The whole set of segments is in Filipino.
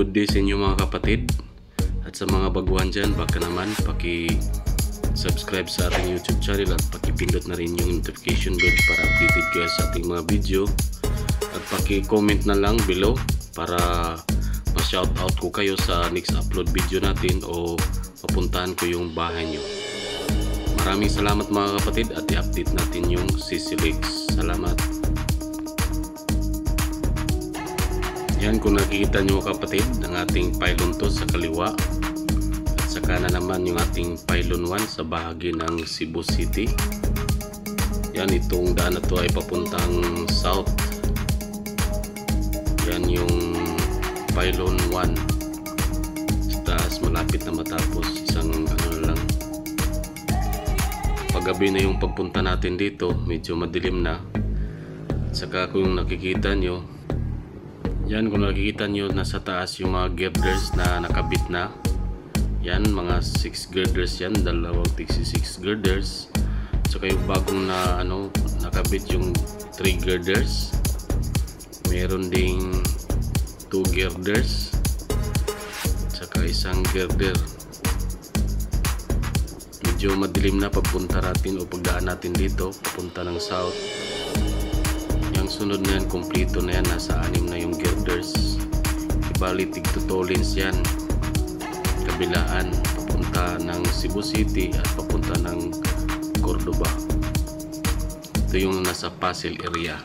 good day sa inyo mga kapatid. At sa mga baguhan dyan, baka naman paki-subscribe sa ating YouTube channel at paki-pindot na rin yung notification bell para updated kayo sa ating mga video. At paki-comment na lang below para ma-shoutout ko kayo sa next upload video natin o papuntahan ko yung bahay nyo. Maraming salamat mga kapatid at i-update natin yung CC-Legs. Salamat. Yan, kung nakikita nyo kapatid, ang ating pylon to sa kaliwa at sa kanan naman yung ating pylon 1 sa bahagi ng Cebu City. Yan, itong daan na to ay papuntang south. Yan yung pylon 1 sa taas, malapit na matapos, isang lang. Paggabi na yung pagpunta natin dito, medyo madilim na. Saka kung nakikita nyo, yan, kung nakikita nyo, nasa taas yung mga girders na nakabit na. Yan, mga 6 girders yan, dalawang 6 girders. Saka yung bagong na nakabit yung 3 girders. Meron ding 2 girders. Saka isang girder. Medyo madilim na pagpunta natin o pagdaan natin dito, papunta ng south. Sunod na yan, kompleto na yan, nasa 6 na yung girders. Ibali tig-2 yan, kabilaan, papunta ng Cebu City at papunta ng Cordoba. Ito yung nasa Pasig area.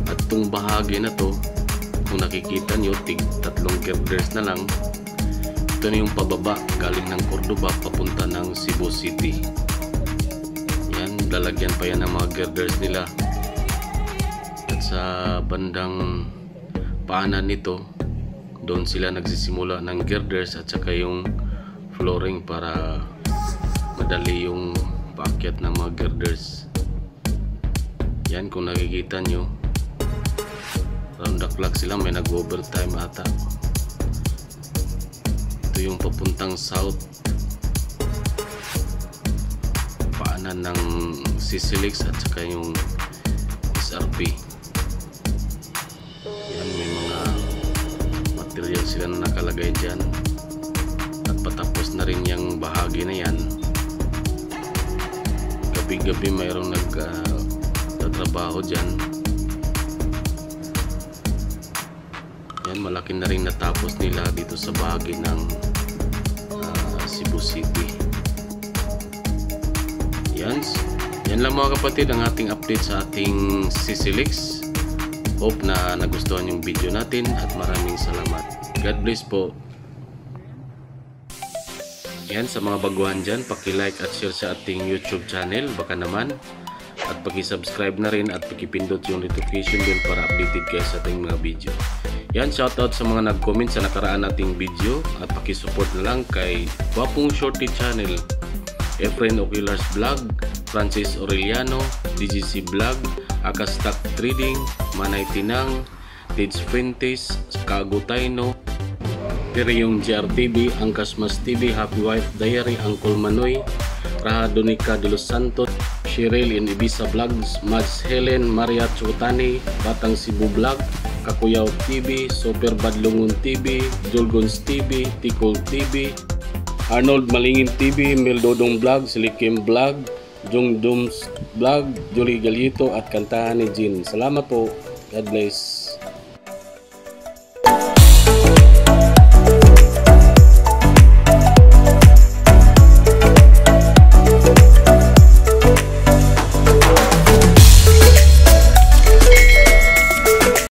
At itong bahagi na to, kung nakikita nyo, tig-3 girders na lang. Ito na yung pababa galing ng Cordoba papunta ng Cebu City. Yan, lalagyan pa yan ng mga girders nila. Sa bandang paanan nito, doon sila nagsisimula ng girders at saka yung flooring para madali yung paakyat ng mga girders. Yan, kung nakikita nyo, round the clock sila, may nag-overtime ata. Ito yung papuntang south, paanan ng CC-Legs at saka yung SRP. Yan, may mga material sila na nakalagay dyan at patapos na rin yung bahagi na yan. Gabi-gabi mayroong nagtatrabaho dyan. Yan, malaki na rin natapos nila dito sa bahagi ng Cebu City. Yan lang mga kapatid ang ating update sa ating CC-Legs. Hope na nagustuhan yung video natin at maraming salamat. God bless po. Yan, sa mga baguhan dyan, paki-like at share sa ating YouTube channel, baka naman. At paki-subscribe na rin at paki-pindot yung notification bell para updated kayo sa ating mga video. Yan, shoutout sa mga nag-comment sa nakaraan nating video at paki-support na lang kay Wapong Shorty Channel, Efren Oculars Vlog, Francis Aureliano, DGC Vlog, Akastock Trading, Manay Tinang, Tids Fuentes, Kagutayno, Periong GRTV, Angkasmas TV, Happy Wife Diary, Uncle Manoy, Raha Donica de los Santos, Cheryl in Ibiza Vlogs, Mads Helen, Maria Chutani, Batang Cebu Vlog, Kakuyaw TV, Super Badlungun TV, Julgons TV, Tikol TV, Arnold Malingin TV, Mildodong Vlog, Silikim Vlog, Jung Dums Vlog, Julie Galito at kantahan ni Jin. Salamat po. God bless.